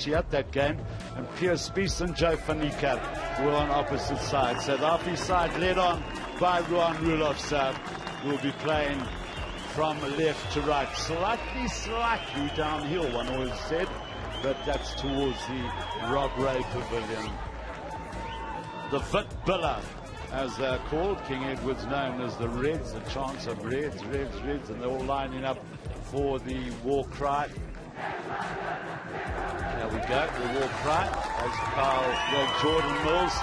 actually at that game, and Pierre Spies and Joe van Niekerk were on opposite sides. So the Affies side led on by Ruan Rulofs will be playing from left to right. Slightly downhill, one always said, but that's towards the Rob Ray Pavilion. The Vitbilla, as they're called, King Edward's known as the Reds, the chants of Reds, and they're all lining up for the war cry. There we go, the war cry, as Jordan Mills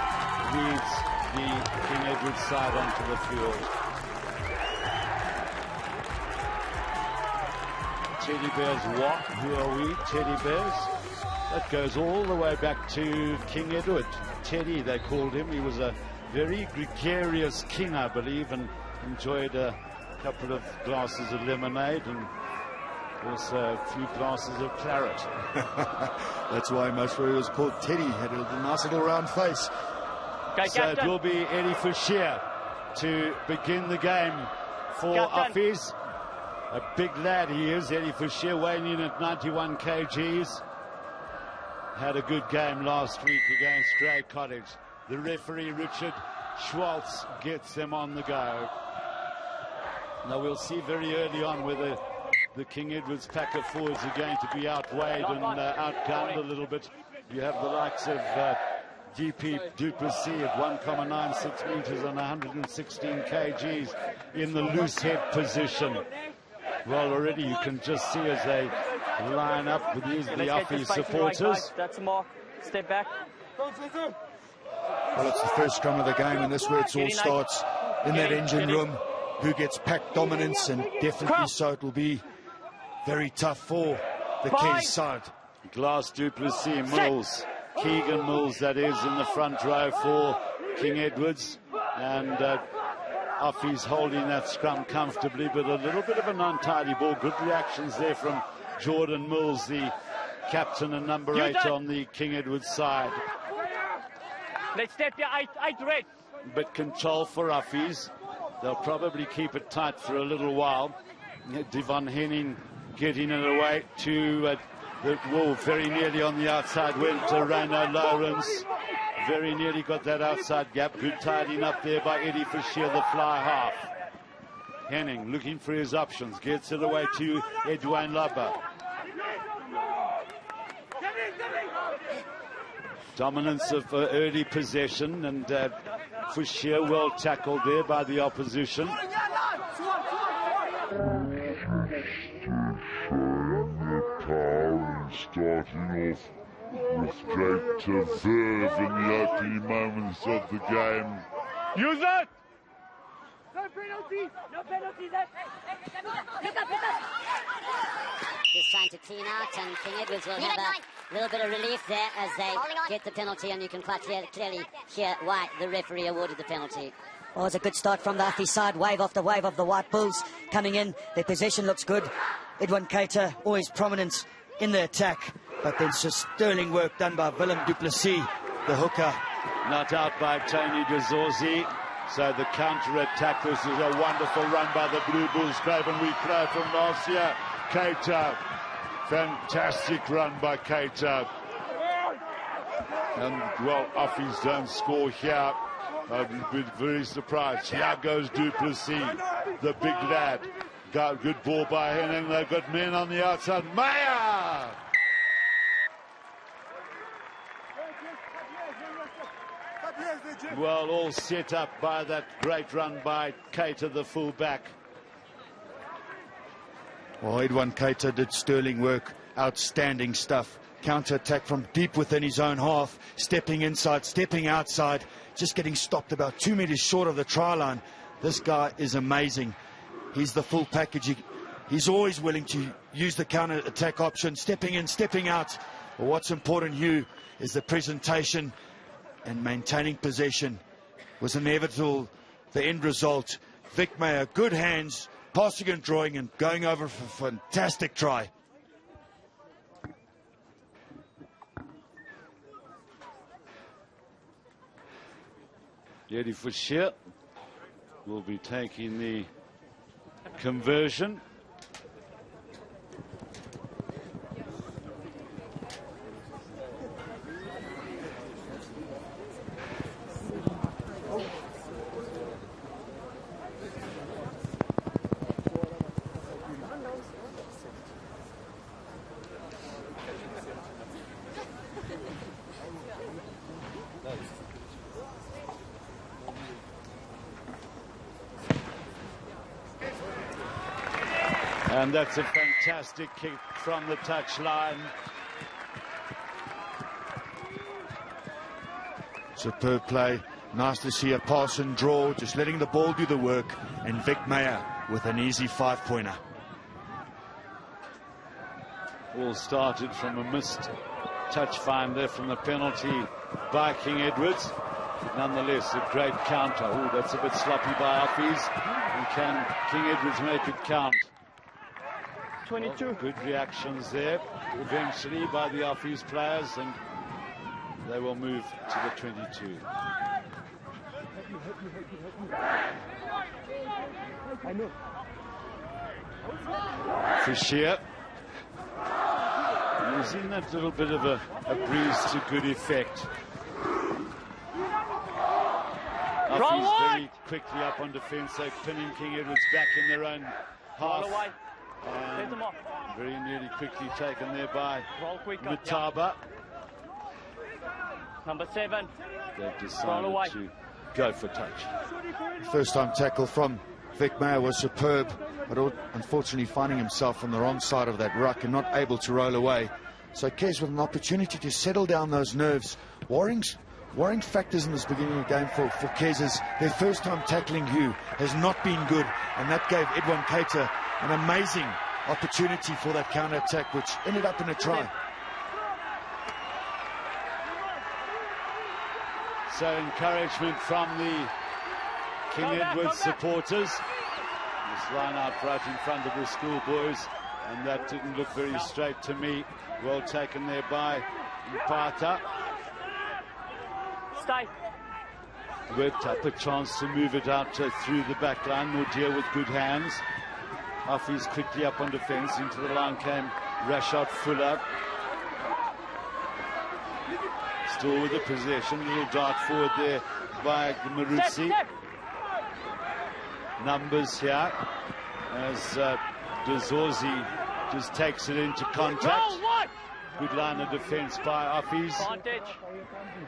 leads the King Edward side onto the field. Teddy Bears what? Who are we? Teddy Bears? That goes all the way back to King Edward. Teddy, they called him. He was a very gregarious king, I believe, and enjoyed a couple of glasses of lemonade and also a few glasses of claret. That's why most where he was called Teddy. Had a nice little round face. So it will be Eddie Fischer to begin the game for Affies. A big lad he is, Eddie Fischer, weighing in at 91 kgs. Had a good game last week against Grey Cottage. The referee, Richard Schwartz, gets them on the go. Now we'll see very early on whether the King Edward's pack of forwards are going to be outweighed and outgunned a little bit. You have the likes of DP Duplessis at 1.96 meters and 116 kgs in the loose head position. Well, already you can just see as they line up with these, the Affies supporters. That's a mark. Step back. Well, it's the first scrum of the game, and that's where it all starts, in that engine room. Who gets pack dominance, and definitely so it will be very tough for the KES side. Glass, Duplessis, Mills, Keegan Mills, that is, in the front row for King Edwards, and Affies holding that scrum comfortably, but a little bit of an untidy ball. Good reactions there from Jordan Mills, the captain and number 8 on the King Edward side. Let's step here, 8 red. But control for Affies. They'll probably keep it tight for a little while. Devon Henning getting it away to the wall. Very nearly on the outside went to Reno Lawrence. Very nearly got that outside gap. Good tidying up there by Eddie Fischer, the fly half. Henning looking for his options. Gets it away to Edwin Labba. Dominance of early possession, and Fischer well tackled there by the opposition. Starting off with great verve in the opening moments of the game. Use it! No penalties! No penalties! Just trying to clean out, and King Edwards will have a little bit of relief there as they get the penalty, and you can quite clearly hear why the referee awarded the penalty. Oh, it's a good start from the Affies side. Wave after wave of the White Bulls coming in. Their possession looks good. Edwin Keita always prominent in the attack, but then just sterling work done by Willem Duplessis, the hooker. Not out by Tony De Zorzi. So the counter-attack, this is a wonderful run by the Blue Bulls. Craven we play from last year. Keita, fantastic run by Keita. And, well, Affies don't score here. I'd be very surprised. Here goes Duplessis, the big lad. Got good ball by Henning. They've got men on the outside. Meyer! Well, all set up by that great run by Keita, the fullback. Well, Edwin Keita did sterling work. Outstanding stuff. Counter-attack from deep within his own half. Stepping inside, stepping outside. Just getting stopped about 2 meters short of the try line. This guy is amazing. He's the full package. He's always willing to use the counter-attack option. Stepping in, stepping out. But what's important, Hugh, is the presentation and maintaining possession. Was inevitable, the end result. Vic Meyer, good hands, passing and drawing and going over for a fantastic try. Eddie Fischer will be taking the conversion. And that's a fantastic kick from the touchline. Superb play. Nice to see a pass and draw, just letting the ball do the work. And Vic Meyer with an easy 5-pointer. All started from a missed touch finder from the penalty by King Edwards. Nonetheless, a great counter. Oh, that's a bit sloppy by Affies. And can King Edwards make it count? 22. Well, good reactions there eventually by the Affies players, and they will move to the 22. Fisher using that little bit of a breeze to good effect. Affies very quickly up on defence, so pinning King Edwards back in their own half. And very nearly quickly taken there by Mataba. Number 7. They've decided to go for touch. First time tackle from Vic Meyer was superb, but unfortunately finding himself on the wrong side of that ruck and not able to roll away. So KES with an opportunity to settle down those nerves. Worrying factors in this beginning of the game for KES is their first time tackling Hugh has not been good, and that gave Edwin Keita an amazing opportunity for that counter-attack, which ended up in a try. So encouragement from the King Edwards supporters. This line out right in front of the schoolboys, and that didn't look very straight to me. Well taken there by Mpata. Stay. Worked up a chance to move it out through the back line. Mordier with good hands. Affies quickly up on defence. Into the line came Rashad Fuller. Still with the possession. Little dart forward there by Marutsi. Numbers here as Dezorzi just takes it into contact. Good line of defence by Affies.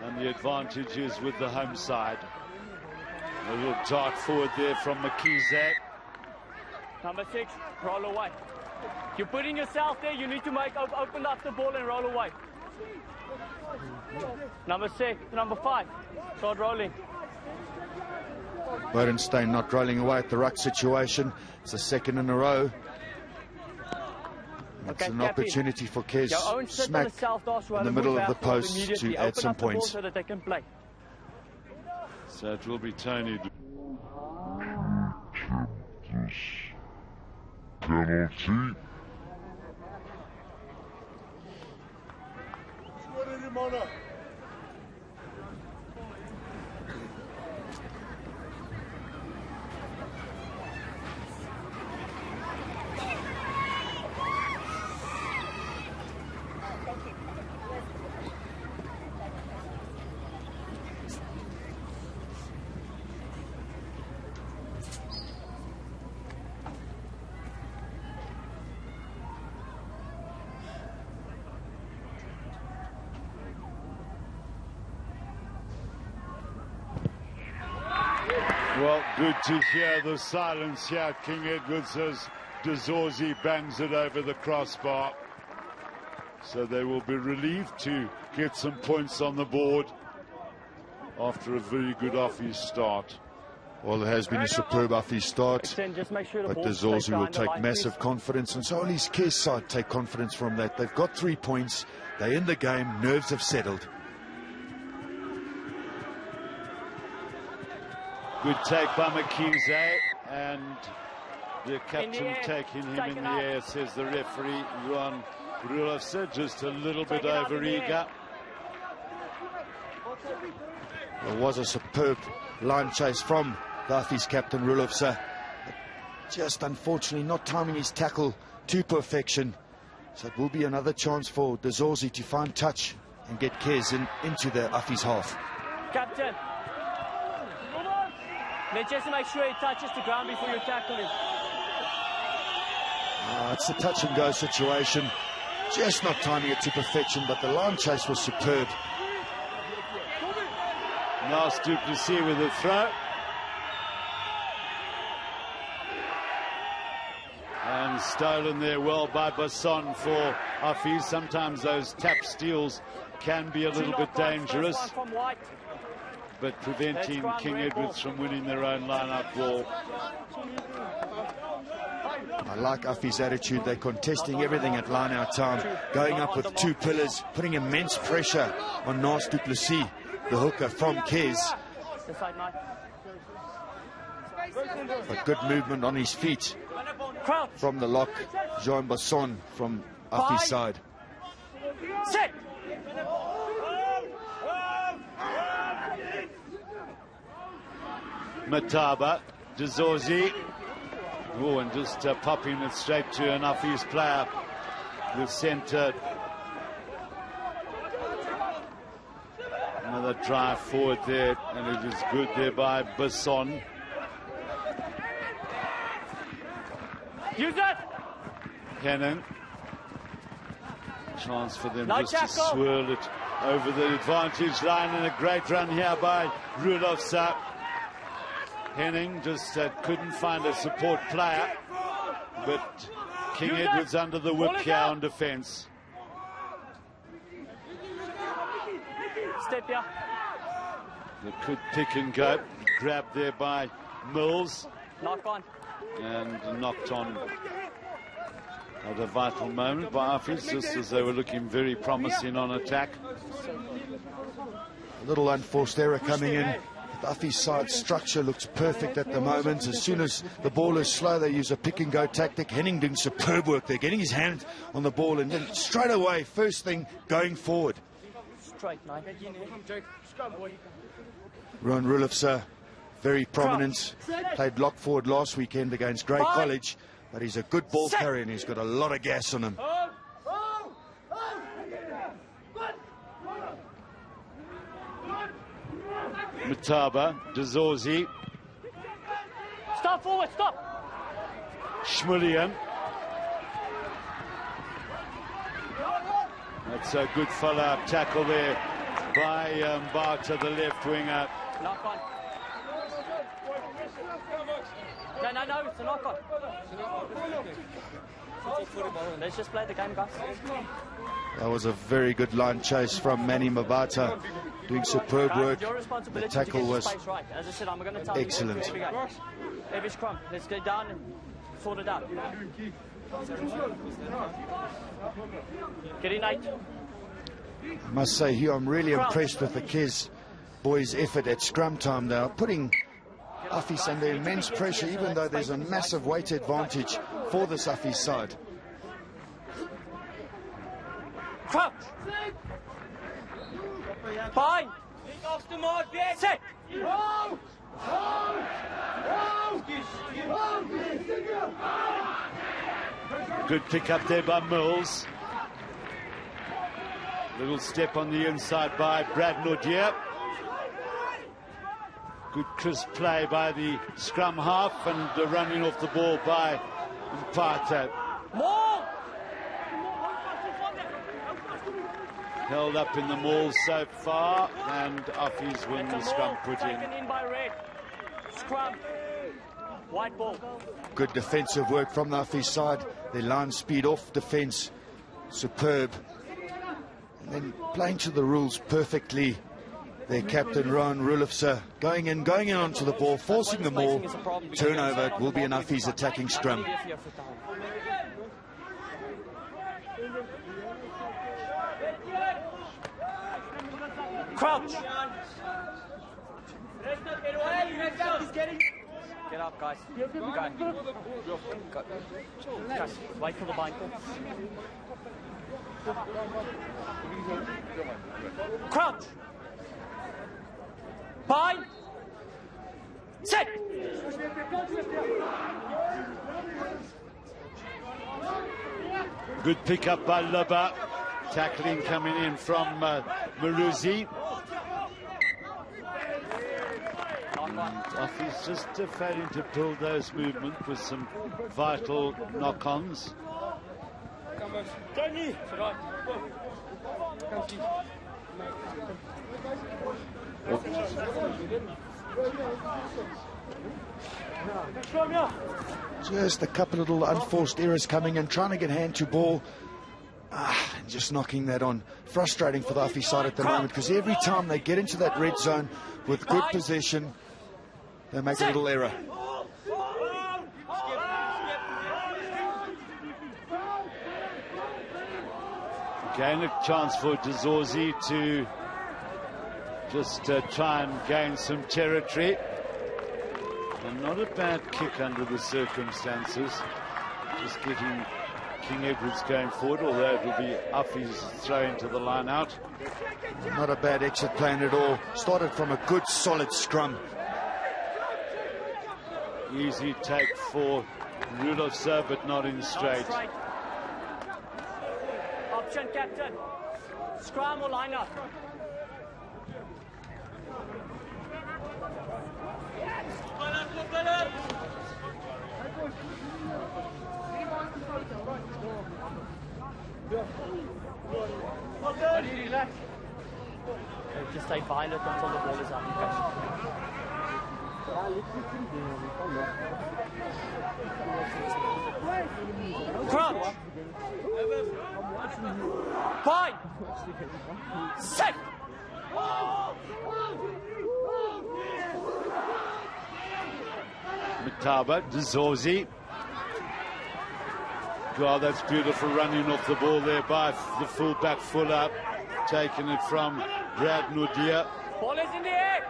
And the advantage is with the home side. A little dart forward there from Makize. Number 6, roll away. You're putting yourself there, you need to open up the ball and roll away. Number 6, number 5, start rolling. Bodenstein not rolling away at the ruck situation. It's the second in a row. It's an opportunity for KES smack in the middle of the post to add some points. So that they can play. So it will be Tony. Penalty. Well, good to hear the silence here. King Edwards as Dezorzi bangs it over the crossbar. So they will be relieved to get some points on the board after a very good Affies start. Well, there has been a superb Affies start, but Dezorzi will take massive confidence, and so only his KES side take confidence from that. They've got 3 points, they're in the game, nerves have settled. Good take by Makize, and the captain taking him in the air, says the referee, Johan Rulofse, just a little bit over-eager. There was a superb line chase from the Affies captain Rulofse. Just unfortunately not timing his tackle to perfection. So it will be another chance for Dezorzi to find touch and get KES into the Affies half. Captain, let's just make sure he touches the ground before you tackle him. It's a touch and go situation. Just not timing it to perfection, but the line chase was superb. Nice Duplessis with a throw. And stolen there well by Basson for Affies. Sometimes those tap steals can be a little bit dangerous, but preventing King Edwards from winning their own line-out ball. I like Affies' attitude. They're contesting everything at line-out time, going up with two pillars, putting immense pressure on Nas du Plessis, the hooker from KES. But good movement on his feet from the lock, Jean Basson from Affies' side. Set. Mataba, Dezorzi. Oh, and just popping it straight to an Affies player with centre. Another drive forward there, and it is good there by Basson. Use it. Henning. Chance for them just to swirl it over the advantage line, and a great run here by Rudolfsa. Henning just couldn't find a support player, but King Edwards under the whip here on defence. Step here. The good pick and go, grabbed there by Mills. Knock on. And knocked on at a vital moment by Affies, just as they were looking very promising on attack. A little unforced error coming in. The Affies' side structure looks perfect at the moment. As soon as the ball is slow, they use a pick-and-go tactic. Henning doing superb work. They're getting his hand on the ball, and then straight away, first thing, going forward. Straight, nine. Ron Rulofsa, very prominent. Played lock forward last weekend against Grey College, but he's a good ball carrier, and he's got a lot of gas on him. Mataba, Dezorzi. Stop forward, stop. Schmullian. That's a good follow-up tackle there by Barter, the left winger. Knock on. No, it's a knock on. Let's just play the game, guys. That was a very good line chase from Manny Mabata, doing superb work. The tackle was excellent. Every scrum, let's get down and sort it out. Get in 8. I must say, Hugh, I'm really impressed with the KES boys' effort at scrum time. They are putting Affies under immense pressure, even though there's a massive weight advantage for this Affies side. Crouch. Fine. Set. Good pick up there by Mills. Little step on the inside by Brad Nordier. Good crisp play by the scrum half, and the running off the ball by Mpata. More. Held up in the maul so far, and Affies win the scrum put in. Taken in by Red. Scrum. White ball. Good defensive work from the Affies side. Their line speed off defence, superb. And then playing to the rules perfectly. Their captain, Ron Rulofsa, going in onto the ball, forcing the maul. Turnover, it will be an Affies attacking scrum. Crouch. Get up, guys. Go. Guys, wait for the bind. Crouch. Bind. Set. Good pick up by Laba. Tackling coming in from Maruzi. Affies just failing to build those movements with some vital knock-ons. Just a couple of little unforced errors coming in, trying to get hand to ball. Just knocking that on. Frustrating for the Affies side at the moment, because every time they get into that red zone with good possession, they make a little error. Again, a chance for Dezorzi to just try and gain some territory. And not a bad kick under the circumstances. Just getting King Edwards going forward, although it will be Affies throw into the line out. Not a bad exit plan at all. Started from a good, solid scrum. Easy take for Rudolfsson, but not in straight. Option, captain. Scrum or line up. Relax. Just stay violent until the ball is out. Crouch. Fine. Set. Mataba, Dezorzi. Well, that's beautiful running off the ball there by the fullback Fuller, taking it from Brad Nudia. Ball is in the air.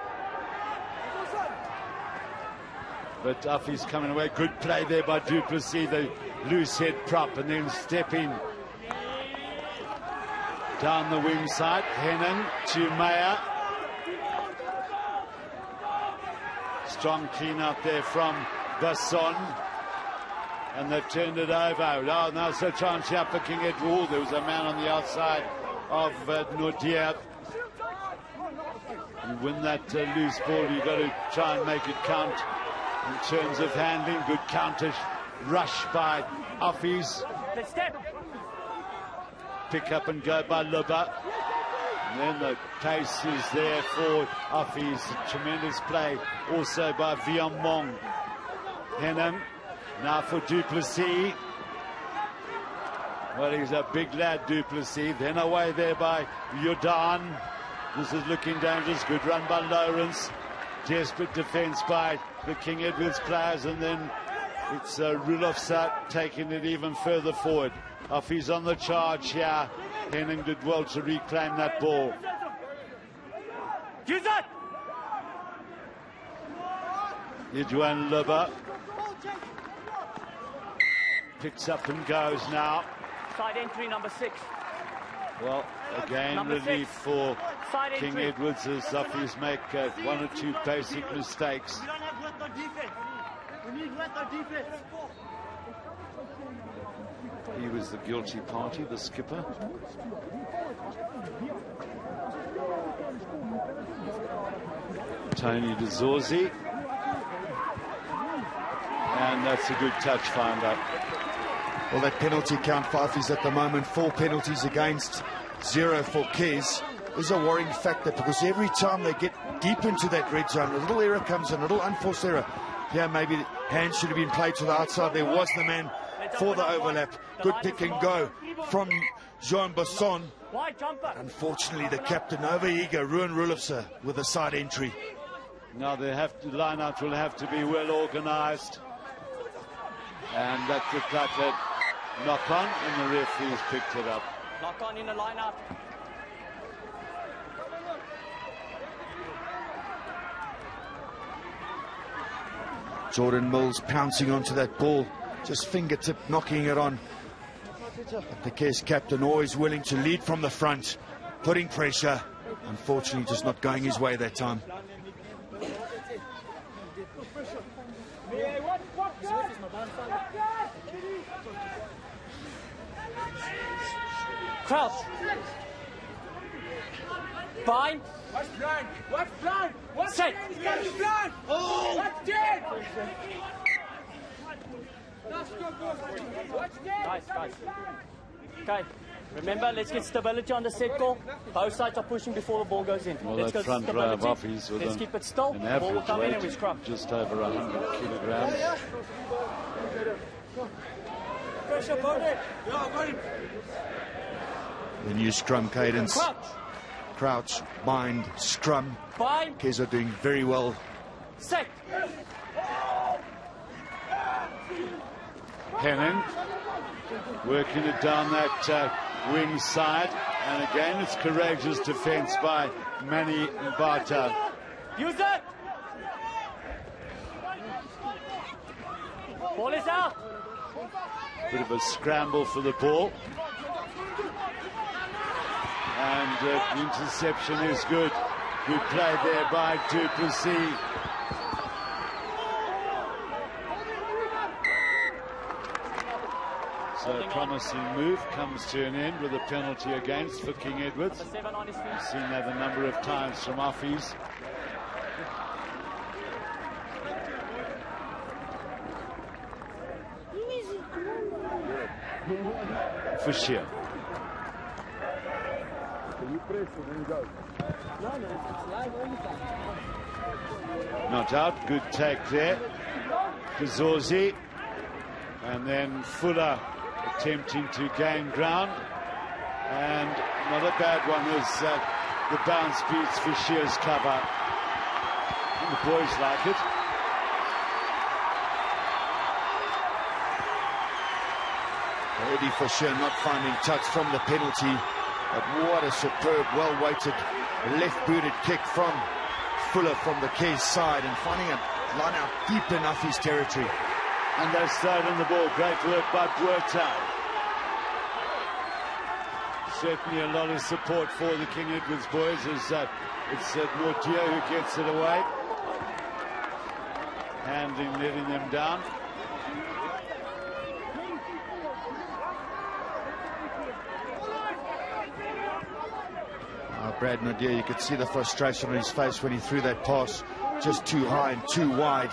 But Affies coming away. Good play there by Duplessis, the loose head prop, and then stepping down the wing side. Hennen to Meyer. Strong clean out there from Basson. And they've turned it over. Oh, now it's a chance here for King Edward. There was a man on the outside of Nudia. You win that loose ball, you've got to try and make it count in terms of handling. Good counter rush by Affies. Pick up and go by Luba. And then the pace is there for Affies. Tremendous play also by Viamong. Hennen now for Duplessis. Well, he's a big lad, Duplessis. Then away there by Jordan. This is looking dangerous. Good run by Lawrence. Desperate defense by the King Edwards players, and then it's Rudolfsson taking it even further forward. Affies on the charge here. Henning did well to reclaim that ball. Use it! Yidwan Luba picks up and goes now. Side entry number 6. Well, again, Number relief 6. for Side King entry. Edwards as Affies make one or two basic mistakes. We don't have work on defense. We need work on defense. He was the guilty party, the skipper. Tony Dezorzi. And that's a good touch found up. Well, that penalty count for Affies at the moment, 4 penalties against, 0 for KES, is a worrying factor, because every time they get deep into that red zone, a little error comes in, a little unforced error. Yeah, maybe hands should have been played to the outside. There was the man for the overlap. Good pick and go from Jean Basson. Unfortunately, the captain over-eager, Ruan Rudolfsson, with a side entry. Now they have to, line-out will have to be well organised. And that looked like a knock-on, and the referees picked it up. Knock-on in the line-up. Jordan Mills pouncing onto that ball, just fingertip knocking it on. But the KES captain always willing to lead from the front, putting pressure. Unfortunately, just not going his way that time. Crouch. Fine. What's blind? What's blind? What's Set. blind? Oh! What's dead? Nice. Okay. Remember, let's get stability on the set call. Both sides are pushing before the ball goes in. Well, Let's that go front row of stability. Affies with Let's keep it still. an The ball will average come in and weight we scrum. just over 100 kilograms. The new scrum cadence. Crouch, bind, scrum. Bind. KES are doing very well. Set. Henning working it down that wing side, and again it's courageous defense by Manny Mbata. Use it. Ball is out. Bit of a scramble for the ball, and the interception is good. Good play there by Duplessis. So a promising move comes to an end with a penalty against for King Edwards. Number 7 on his feet. We've seen that a number of times from Affies. Fisher. Not out. Good take there. Kazorzi. And then Fuller attempting to gain ground. And not a bad one as the bounce beats Fisher's cover. And the boys like it. Eddie Fisher not finding touch from the penalty. But what a superb, well-weighted, left-booted kick from Fuller from the KES side, and finding a line out deep in Affies territory. And they've stolen the ball. Great work by Buerta. Certainly a lot of support for the King Edwards boys as it's Nordia who gets it away. Handling, letting them down. Brad Nordia, you could see the frustration on his face when he threw that pass just too high and too wide.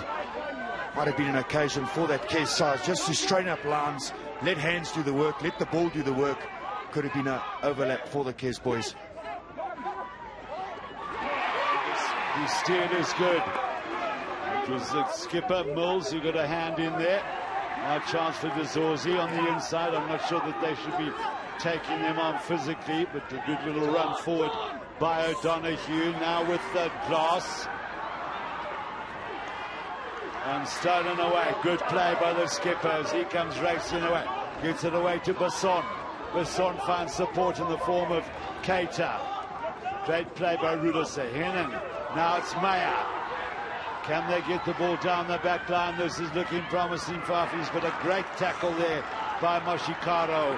Might have been an occasion for that KES side just to straighten up lines, let hands do the work, let the ball do the work. Could have been an overlap for the KES boys. The steal is good. It was the skipper, Mills, who got a hand in there. Now a chance for Dezorzi on the inside. I'm not sure that they should be taking them on physically, but a good little run forward by O'Donoghue. Now with the glass. And stolen away. Good play by the skipper as he comes racing away. Gets it away to Basson. Basson finds support in the form of Keita. Great play by Rudolse. Henning. Now it's Meyer. Can they get the ball down the back line? This is looking promising for Affies, but a great tackle there by Moshikaro.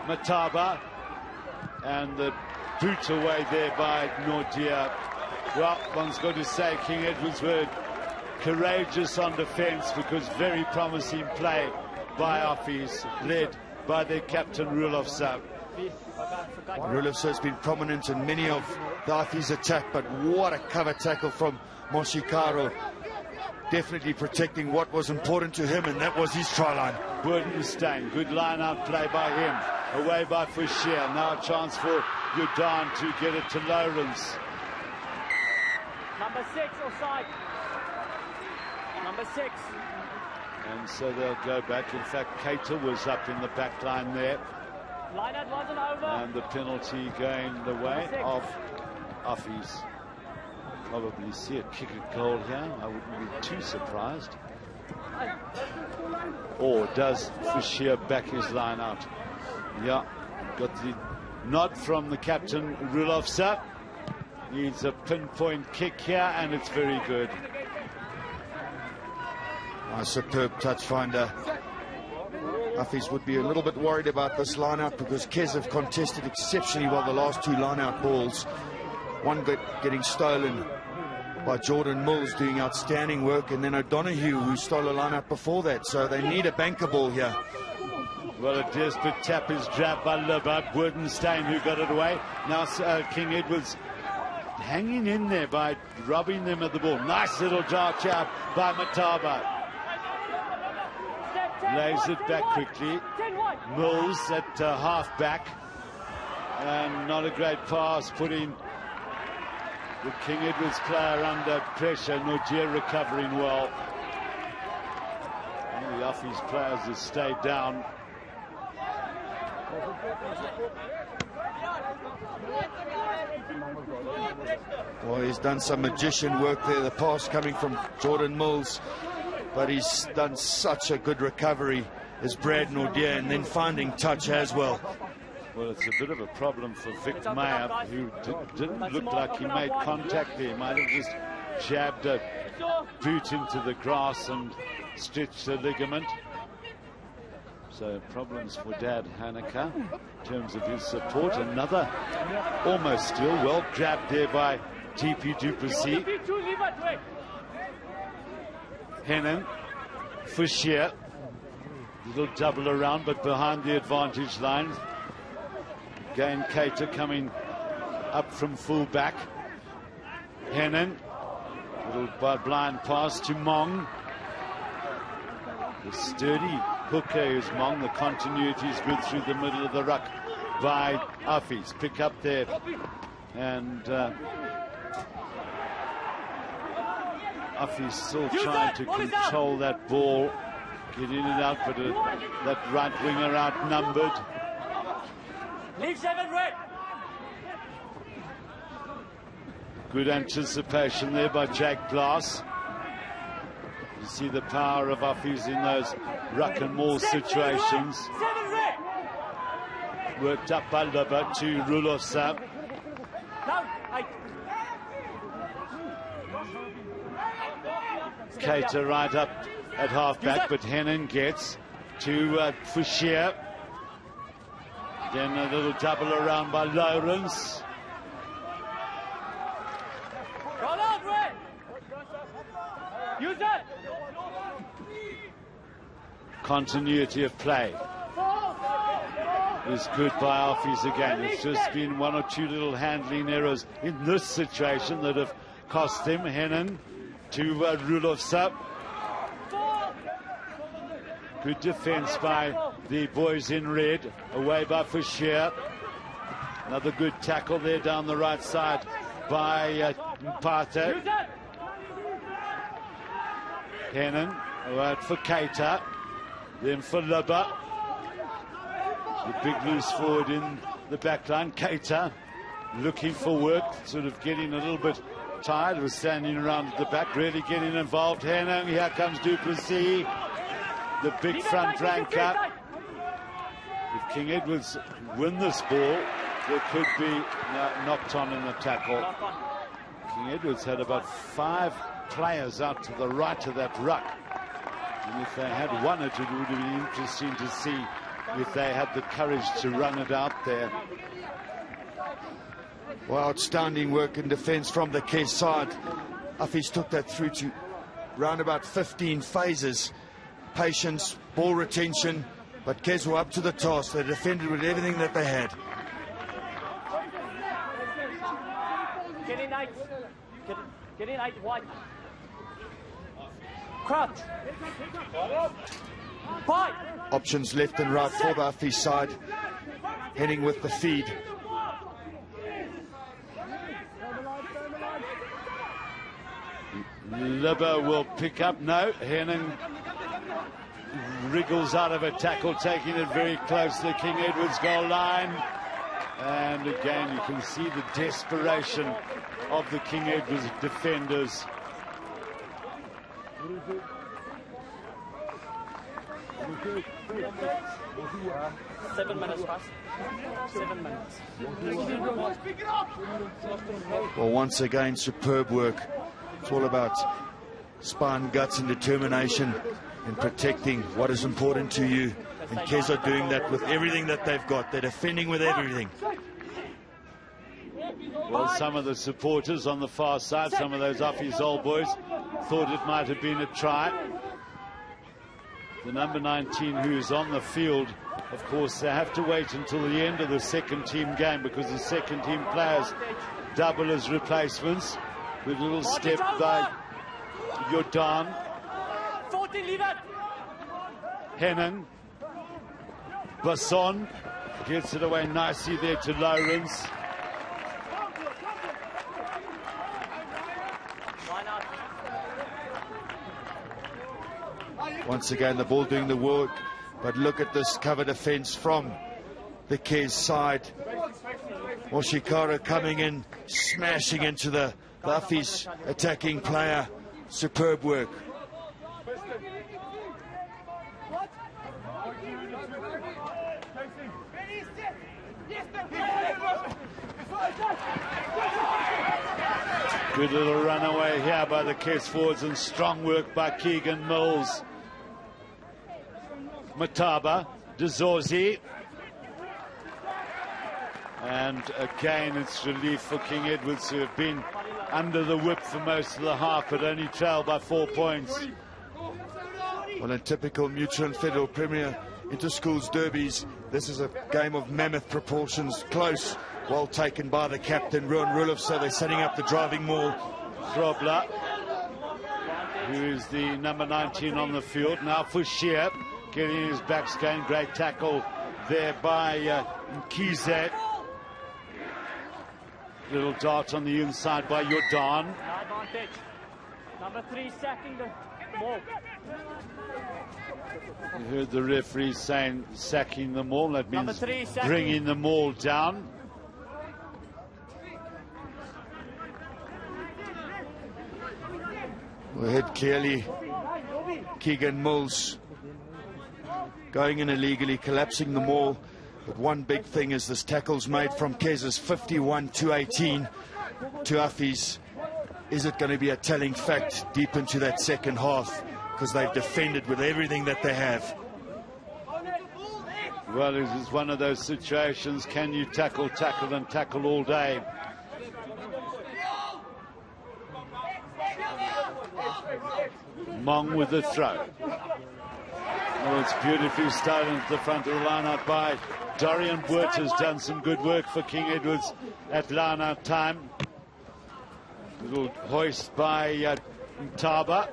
Mataba. And the boot away there by Nordia. Well, one's got to say King Edwards were courageous on defence because very promising play by Affies, led by their captain Rulofsa. Rulofsa has been prominent in many of the Affies attack, but what a cover tackle from Moshikaro. Definitely protecting what was important to him, and that was his try line. Burdenstein, good line-out play by him. Away by Fischer. Now a chance for Udan to get it to Lawrence. Number 6 offside. Number 6. And so they'll go back. In fact, Keita was up in the back line there. Line-out wasn't over. And the penalty going the way of Affies. Probably see a kick a goal here. I wouldn't be too surprised. Or does Fischer back his line out? Yeah, got the nod from the captain Rulofsa. Needs a pinpoint kick here, and it's very good. A superb touch finder. Affies would be a little bit worried about this line-out because KES have contested exceptionally well the last two line-out balls. One getting stolen by Jordan Mills, doing outstanding work, and then O'Donoghue, who stole a line-out before that. So they need a banker ball here. Well, a desperate tap is grabbed by Libba. Burdenstein, who got it away. Now King Edwards hanging in there by robbing them of the ball. Nice little jar chap by Mataba. lays it back quickly. Mills at half back. And not a great pass, putting the King Edward's player under pressure. Nojier recovering well. And the Affies players have stayed down. Well, he's done some magician work there. The pass coming from Jordan Mills, but he's done such a good recovery as Brad Nojier, and then finding touch as well. Well, it's a bit of a problem for Vic Meyer, who didn't look like he made contact there. He might have just jabbed a boot into the grass and stretched the ligament. So problems for Dad Haneke in terms of his support. Another almost steal, well grabbed there by TP du Plessis. Hennen, Fouchier, little double around, but behind the advantage line. Again, Keita coming up from full back. Hennen, little blind pass to Mong. The sturdy hooker is Mong. The continuity is good through the middle of the ruck by Affies. Pick up there. And Affies still trying to control that ball. Get in and out, but that right winger outnumbered. Leave 7 red. Good anticipation there by Jack Glass. You see the power of Affies in those ruck and maul situations. 7 red. Worked up by Lubba to Rulofsa. Keita right up at half-back, but Hennen gets to Fouchier. Then a little double around by Lawrence. Use it. Continuity of play is good by Affies again. It's just been one or two little handling errors in this situation that have cost them. Hennen to Rulofsa. Good defense by the boys in red. Away by Fouchier. Another good tackle there down the right side by Mpate. Hennen out for Keita. Then for Lubba. The big loose forward in the back line. Keita looking for work, sort of getting a little bit tired, was standing around at the back, really getting involved. Hennen, here comes du Plessis, the big front ranker. If King Edwards win this ball, there could be knocked on in the tackle. King Edwards had about 5 players out to the right of that ruck. And if they had won it, it would have been interesting to see if they had the courage to run it out there. Well, outstanding work in defence from the KES side. Affies took that through to round about 15 phases. Patience, ball retention, but KES were up to the task. They defended with everything that they had. Get in 8 wide. Crouch. Fight. Options left and right for the Affies side. Heading with the feed. Lubba will pick up. No, Hennen wriggles out of a tackle, taking it very close to the King Edward's goal line. And again, you can see the desperation of the King Edward's defenders. Seven minutes past. 7 minutes. Well, once again, superb work. It's all about spine, guts and determination in protecting what is important to you. And KES are doing that with everything that they've got. They're defending with everything. Well, some of the supporters on the far side, some of those Affies old boys, thought it might have been a try. The number 19 who's on the field, of course, they have to wait until the end of the second team game because the second team players double as replacements. With a little step by Jordan. 14, leave it. Henning. Basson gets it away nicely there to Lawrence. Once again, the ball doing the work, but look at this cover defense from the KES side. Oshikara coming in, smashing into the Affies attacking player. Superb work. Good little runaway here by the KES forwards and strong work by Keegan Mills. Mataba, Dezorzi. And again, it's relief for King Edwards, who have been under the whip for most of the half, but only trailed by 4 points. Well, in typical Mutual and Federal Premier Interschools derbies, this is a game of mammoth proportions. Close, well taken by the captain, Ruan Rulov, so they're setting up the driving maul. Grobler, who is the number 19 on the field. Now for Shear, getting his backs going. Great tackle there by Kizet. Little dart on the inside by Jordan. Advantage. Number 3 sacking the ball. You heard the referee saying sacking the maul. That means 3 sacking. bringing the maul down. We heard clearly Keegan Mills going in illegally, collapsing the maul. But one big thing is this tackle's made from KES's 51-18 to Affies. Is it going to be a telling fact deep into that second half? Because they've defended with everything that they have. Well, it is one of those situations. Can you tackle and tackle all day? Mong with the throw. Oh, it's beautifully started at the front of the line-out by Dorian Burt. Has done some good work for King Edwards at line-out time. Little hoist by Taba.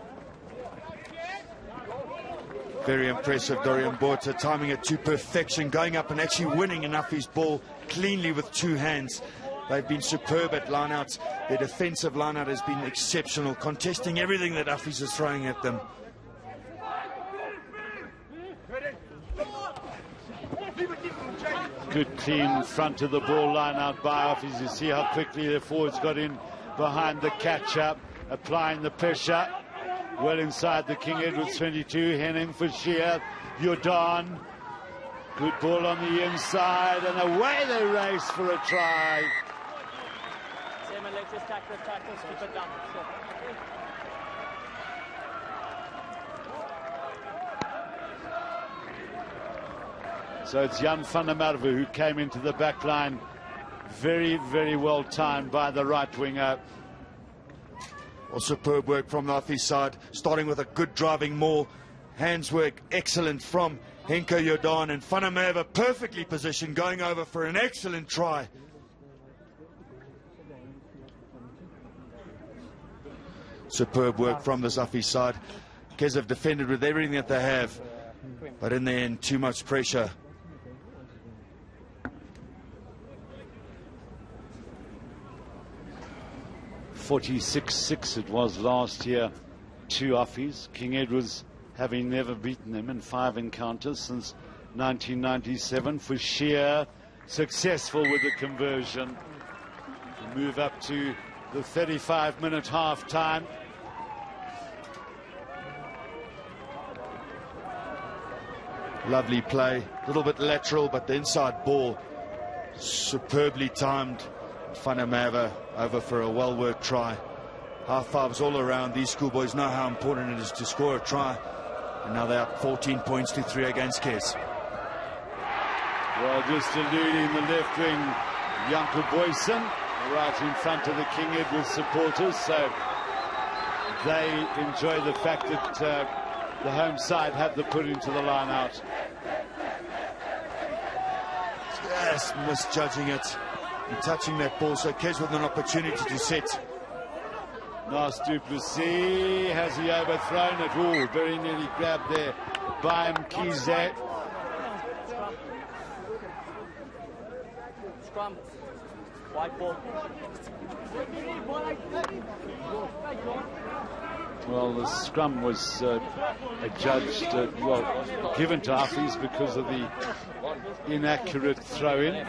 Very impressive, Dorian Burt, timing it to perfection, going up and actually winning enough his ball cleanly with 2 hands. They've been superb at lineouts. Their defensive lineout has been exceptional, contesting everything that Affies is throwing at them. Good clean front of the ball line out by Affies. You see how quickly the forwards got in behind the catch-up, applying the pressure. Well inside the King Edwards 22, Henning for Shear, Jordan. Good ball on the inside, and away they race for a try. Let's just tackles, keep it down. So it's Jan van der Merwe who came into the back line. Very, very well timed by the right winger. Well, superb work from the Affies side, starting with a good driving maul. Hands work excellent from Henko Jordan, and van der Merwe perfectly positioned, going over for an excellent try. Superb work from this Affies side. KES have defended with everything that they have, but in the end, too much pressure. $46-6 it was last year to Affies. King Edwards having never beaten them in 5 encounters since 1997. For Shear, successful with the conversion. To move up to the 35-minute half time. Lovely play, a little bit lateral, but the inside ball superbly timed. Van der Merwe over for a well-worked try. Half fives all around. These schoolboys know how important it is to score a try, and now they're up 14 points to 3 against KES. Well, just eluding the left wing, Janko Boysen, right in front of the King Edwards supporters, so they enjoy the fact that the home side have the put into the line out. Just misjudging it and touching that ball, so KES with an opportunity to set. Nas du Plessis, has he overthrown it? Oh, very nearly grabbed there by Mkhize. Scrum. White ball. Well, the scrum was adjudged, given to Affies because of the inaccurate throw-in.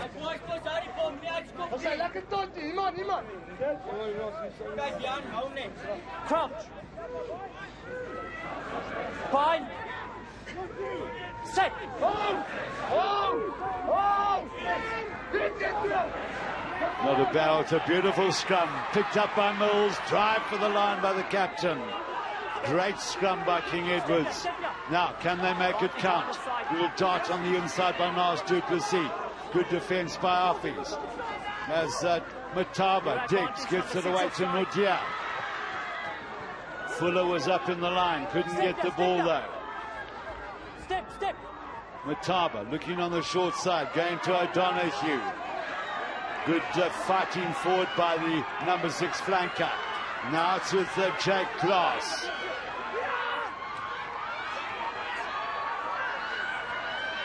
Crouch. Fine. Set. Not a bad, it's a beautiful scrum. Picked up by Mills, drive for the line by the captain. Great scrum by King Edwards. Now, can they make it count? Little dart on the inside by Nas du Plessis. Good defence by Affies. As Mataba digs, gets it away to Mudia. Fuller was up in the line, couldn't get the ball though. Step. Mataba looking on the short side, going to O'Donoghue. Good fighting forward by the number 6 flanker. Now it's with Jake Glass.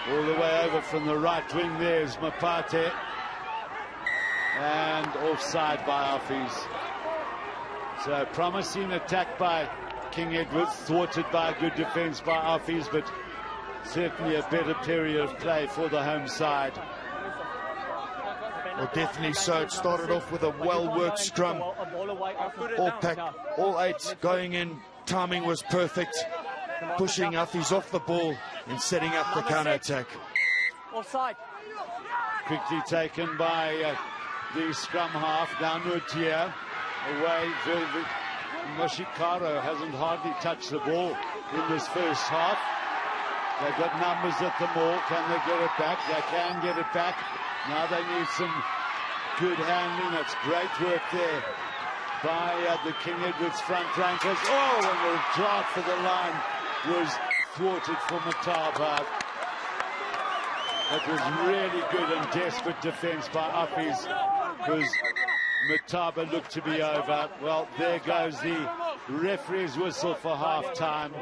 All the way over from the right wing there's Mapate. And offside by Affies. So promising attack by King Edwards, thwarted by a good defence by Affies, but certainly a better period of play for the home side. Well, definitely so. It started off with a well-worked scrum. All 8 going in. Timing was perfect. Pushing Affies off the ball and setting up the counter-attack. Offside. Quickly taken by the scrum half. Down Mudia. Away. Moshikaro hasn't hardly touched the ball in this first half. They've got numbers at the maul. Can they get it back? They can get it back. Now they need some good handling. That's great work there by the King Edwards front flankers. Oh, and the dart for the line was thwarted for Mataba. That was really good and desperate defence by Affies, because Mataba looked to be over. Well, there goes the referee's whistle for half-time.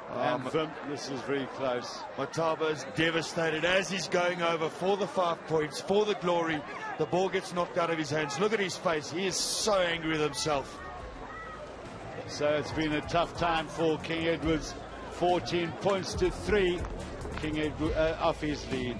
And this is very close. Mataba is devastated as he's going over for the 5 points, for the glory. The ball gets knocked out of his hands. Look at his face. He is so angry with himself. So it's been a tough time for King Edwards. 14 points to 3. King Edwards, Affies lead.